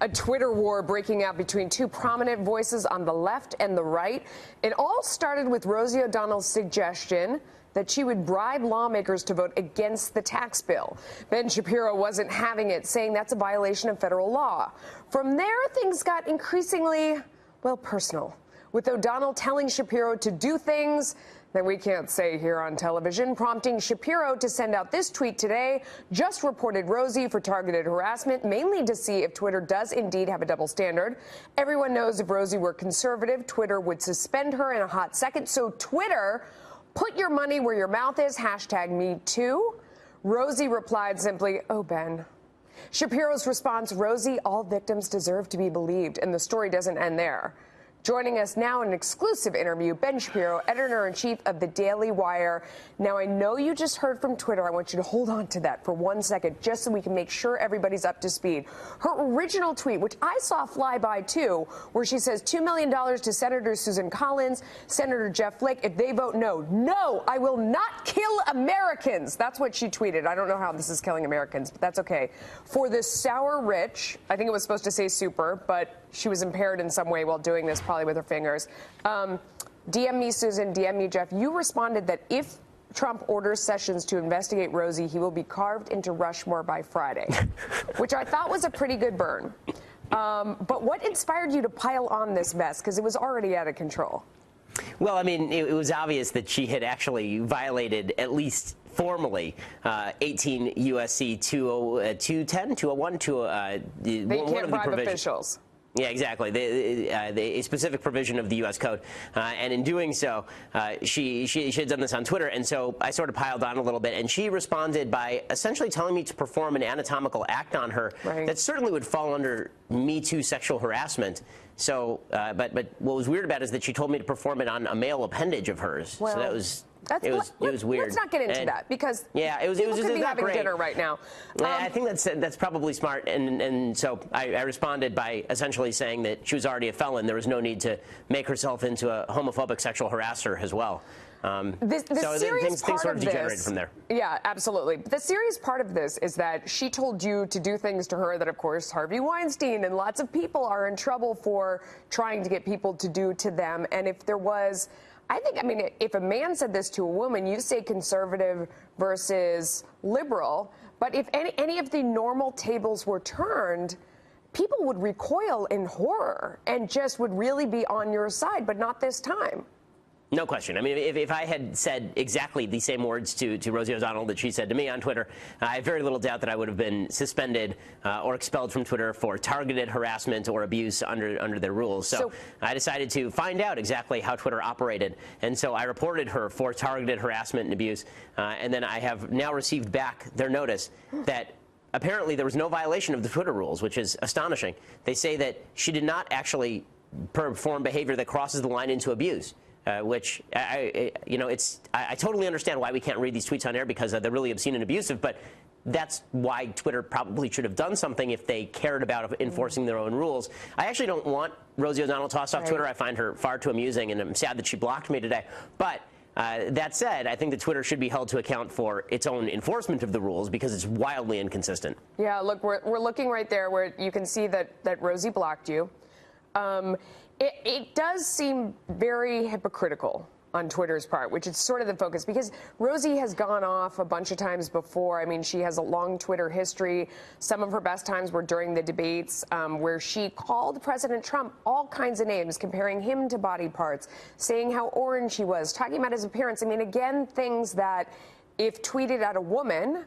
A Twitter war breaking out between two prominent voices on the left and the right. It all started with Rosie O'Donnell's suggestion that she would bribe lawmakers to vote against the tax bill. Ben Shapiro wasn't having it, saying that's a violation of federal law. From there, things got increasingly, well, personal, with O'Donnell telling Shapiro to do things that we can't say here on television, prompting Shapiro to send out this tweet today. Just reported Rosie for targeted harassment, mainly to see if Twitter does indeed have a double standard. Everyone knows if Rosie were conservative, Twitter would suspend her in a hot second. So Twitter, put your money where your mouth is, #MeToo. Rosie replied simply, "Oh, Ben." Shapiro's response, "Rosie, all victims deserve to be believed." And the story doesn't end there. Joining us now in an exclusive interview, Ben Shapiro, editor-in-chief of the Daily Wire. Now, I know you just heard from Twitter. I want you to hold on to that for 1 second, just so we can make sure everybody's up to speed. Her original tweet, which I saw fly by too, where she says $2 million to Senator Susan Collins, Senator Jeff Flake, if they vote no. No, I will not kill Americans. That's what she tweeted. I don't know how this is killing Americans, but that's okay. For the sour rich, I think it was supposed to say super, but she was impaired in some way while doing this, probably with her fingers. DM me, Susan, DM me, Jeff. You responded that if Trump orders Sessions to investigate Rosie, he will be carved into Rushmore by Friday, which I thought was a pretty good burn. But what inspired you to pile on this mess? Because it was already out of control. Well, I mean, it was obvious that she had actually violated, at least formally, 18 U.S.C. 210, 201, they can't bribe officials. Yeah, exactly. A specific provision of the U.S. Code, and in doing so, she had done this on Twitter, and so I sort of piled on a little bit, and she responded by essentially telling me to perform an anatomical act on her that certainly would fall under Me Too sexual harassment. So, but what was weird about it is that she told me to perform it on a male appendage of hers. Well, so that was. It was weird. Let's not get into that, because it was people could be having great dinner right now. I think that's probably smart, and so I responded by essentially saying that she was already a felon. There was no need to make herself into a homophobic sexual harasser as well. So things sort of degenerated from there. Yeah, absolutely. The serious part of this is that she told you to do things to her that, of course, Harvey Weinstein and lots of people are in trouble for trying to get people to do to them. And if there was, I mean, if a man said this to a woman, you say conservative versus liberal, but if any of the normal tables were turned, people would recoil in horror and just would really be on your side, but not this time. No question. I mean, if I had said exactly the same words to Rosie O'Donnell that she said to me on Twitter, I have very little doubt that I would have been suspended or expelled from Twitter for targeted harassment or abuse under their rules. So I decided to find out exactly how Twitter operated, and so I reported her for targeted harassment and abuse, and then I have now received back their notice that apparently there was no violation of the Twitter rules, which is astonishing. They say that she did not actually perform behavior that crosses the line into abuse. Which I totally understand why we can't read these tweets on air, because they're really obscene and abusive, but that's why Twitter probably should have done something if they cared about enforcing their own rules. I actually don't want Rosie O'Donnell tossed off Twitter. I find her far too amusing, and I'm sad that she blocked me today. But that said, I think that Twitter should be held to account for its own enforcement of the rules, because it's wildly inconsistent. Yeah, look, we're looking right there where you can see that Rosie blocked you. It does seem very hypocritical on Twitter's part, which is sort of the focus, because Rosie has gone off a bunch of times before. I mean, she has a long Twitter history. Some of her best times were during the debates, where she called President Trump all kinds of names, comparing him to body parts, saying how orange he was, talking about his appearance. I mean, again, things that if tweeted at a woman,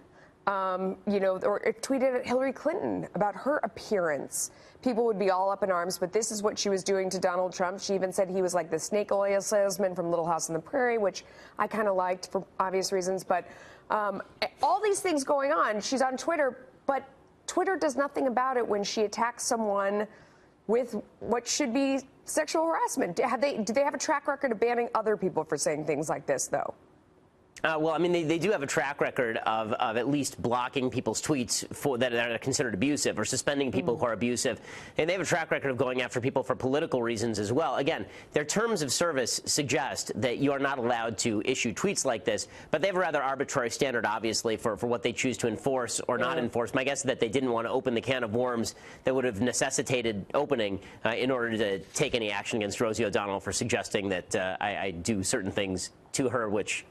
or if tweeted at Hillary Clinton about her appearance, people would be all up in arms. But this is what she was doing to Donald Trump. She even said he was like the snake oil salesman from Little House on the Prairie, which I kind of liked for obvious reasons. But all these things going on, she's on Twitter, but Twitter does nothing about it when she attacks someone with what should be sexual harassment. Do they have a track record of banning other people for saying things like this, though? Well, I mean, they do have a track record of at least blocking people's tweets that are considered abusive or suspending people who are abusive. And they have a track record of going after people for political reasons as well. Again, their terms of service suggest that you are not allowed to issue tweets like this, but they have a rather arbitrary standard, obviously, for what they choose to enforce or not enforce. My guess is that they didn't want to open the can of worms that would have necessitated opening in order to take any action against Rosie O'Donnell for suggesting that I do certain things to her, which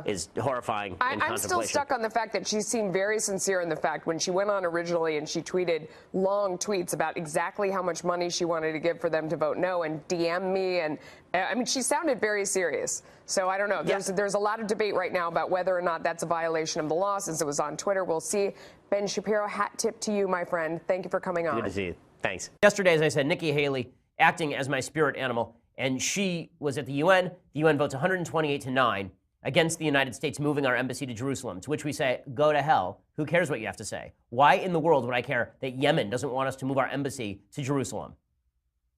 is horrifying. I'm still stuck on the fact that she seemed very sincere in the fact when she went on originally and she tweeted long tweets about exactly how much money she wanted to give for them to vote no and DM me. And I mean, she sounded very serious. So I don't know. There's a lot of debate right now about whether or not that's a violation of the law since it was on Twitter. We'll see. Ben Shapiro, hat tip to you, my friend. Thank you for coming on. Good to see you. Thanks. Yesterday, as I said, Nikki Haley acting as my spirit animal. And she was at the UN. The UN votes 128-9 against the United States moving our embassy to Jerusalem, to which we say, go to hell. Who cares what you have to say? Why in the world would I care that Yemen doesn't want us to move our embassy to Jerusalem?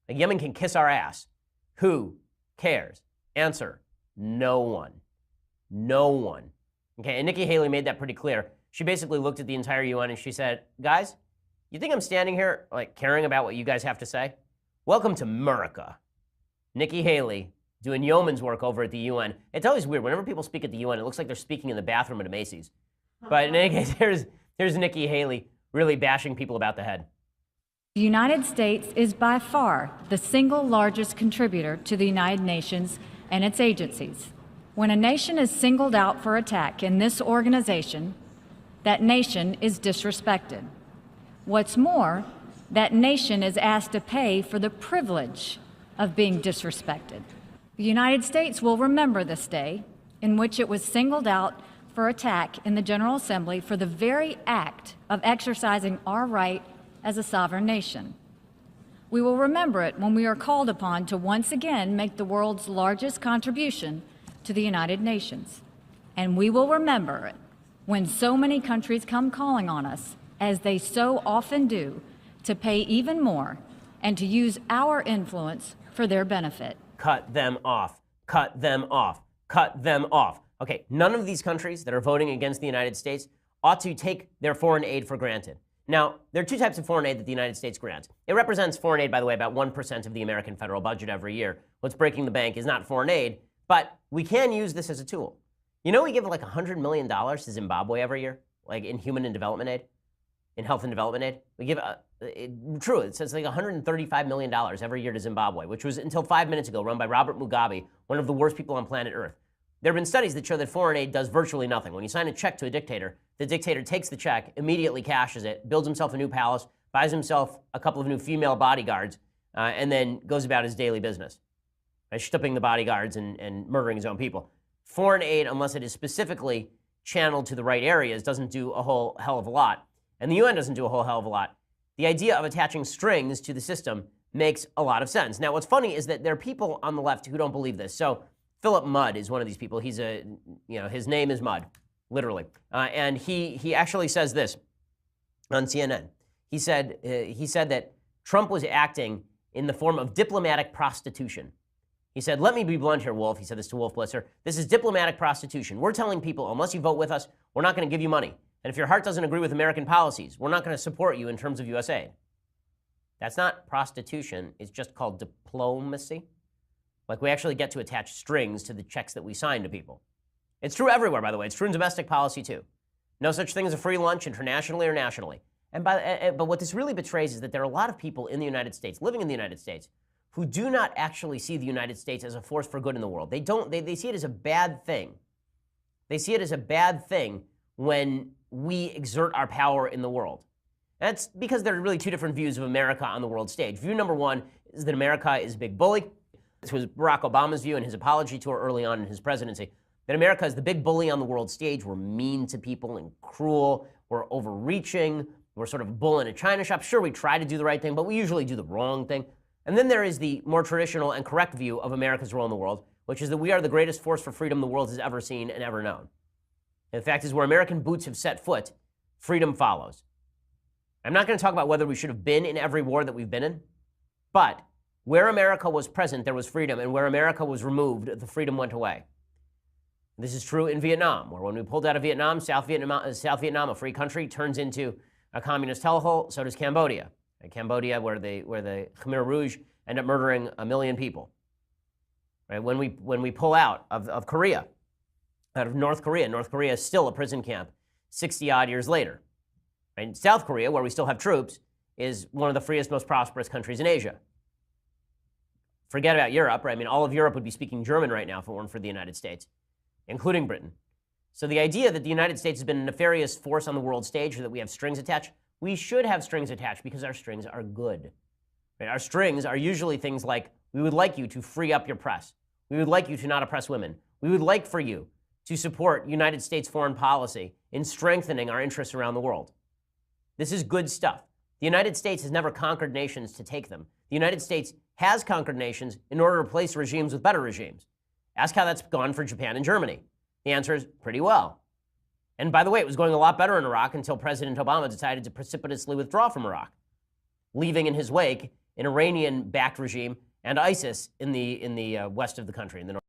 Like, Yemen can kiss our ass. Who cares? Answer, no one. No one. Okay, and Nikki Haley made that pretty clear. She basically looked at the entire UN and she said, guys, you think I'm standing here, like, caring about what you guys have to say? Welcome to America. Nikki Haley doing yeoman's work over at the UN. It's always weird. Whenever people speak at the UN, it looks like they're speaking in the bathroom at a Macy's. But in any case, here's Nikki Haley really bashing people about the head. The United States is by far the single largest contributor to the United Nations and its agencies. When a nation is singled out for attack in this organization, that nation is disrespected. What's more, that nation is asked to pay for the privilege of being disrespected. The United States will remember this day in which it was singled out for attack in the General Assembly for the very act of exercising our right as a sovereign nation. We will remember it when we are called upon to once again make the world's largest contribution to the United Nations. And we will remember it when so many countries come calling on us, as they so often do, to pay even more and to use our influence for their benefit. Cut them off. Cut them off. Cut them off. Okay, none of these countries that are voting against the United States ought to take their foreign aid for granted. Now, there are two types of foreign aid that the United States grants. It represents foreign aid, by the way, about 1% of the American federal budget every year. What's breaking the bank is not foreign aid, but we can use this as a tool. You know, we give like $100 million to Zimbabwe every year, like in human and development aid, in health and development aid. We give, it says like $135 million every year to Zimbabwe, which was until 5 minutes ago run by Robert Mugabe, one of the worst people on planet Earth. There have been studies that show that foreign aid does virtually nothing. When you sign a check to a dictator, the dictator takes the check, immediately cashes it, builds himself a new palace, buys himself a couple of new female bodyguards, and then goes about his daily business, stooping the bodyguards and murdering his own people. Foreign aid, unless it is specifically channeled to the right areas, doesn't do a whole hell of a lot. And the UN doesn't do a whole hell of a lot. The idea of attaching strings to the system makes a lot of sense. Now, what's funny is that there are people on the left who don't believe this. So Philip Mudd is one of these people. He's his name is Mudd, literally. And he actually says this on CNN. He said that Trump was acting in the form of diplomatic prostitution. He said, let me be blunt here, Wolf. He said this to Wolf Blitzer. This is diplomatic prostitution. We're telling people, unless you vote with us, we're not going to give you money. And if your heart doesn't agree with American policies, we're not going to support you in terms of U.S. aid. That's not prostitution. It's just called diplomacy. Like, we actually get to attach strings to the checks that we sign to people. It's true everywhere, by the way. It's true in domestic policy, too. No such thing as a free lunch internationally or nationally. But what this really betrays is that there are a lot of people in the United States, living in the United States, who do not actually see the United States as a force for good in the world. They see it as a bad thing. They see it as a bad thing when we exert our power in the world. That's because there are really two different views of America on the world stage. View number one is that America is a big bully. This was Barack Obama's view in his apology tour early on in his presidency, that America is the big bully on the world stage. We're mean to people and cruel. We're overreaching. We're sort of a bull in a china shop. Sure, we try to do the right thing, but we usually do the wrong thing. And then there is the more traditional and correct view of America's role in the world, which is that we are the greatest force for freedom the world has ever seen and ever known. And the fact is, where American boots have set foot, freedom follows. I'm not going to talk about whether we should have been in every war that we've been in, but where America was present, there was freedom, and where America was removed, the freedom went away. This is true in Vietnam, where when we pulled out of Vietnam, South Vietnam, a free country, turns into a communist hellhole. So does Cambodia. Right? Cambodia, where the Khmer Rouge end up murdering 1 million people. Right? When we pull out of Korea, out of North Korea is still a prison camp 60-odd years later. Right? South Korea, where we still have troops, is one of the freest, most prosperous countries in Asia. Forget about Europe, right? I mean, all of Europe would be speaking German right now if it weren't for the United States, including Britain. So the idea that the United States has been a nefarious force on the world stage or that we have strings attached, we should have strings attached because our strings are good. Right? Our strings are usually things like, we would like you to free up your press. We would like you to not oppress women. We would like for you to support United States foreign policy in strengthening our interests around the world. This is good stuff. The United States has never conquered nations to take them. The United States has conquered nations in order to replace regimes with better regimes. Ask how that's gone for Japan and Germany. The answer is pretty well. And by the way, it was going a lot better in Iraq until President Obama decided to precipitously withdraw from Iraq, leaving in his wake an Iranian-backed regime and ISIS in the west of the country, in the north.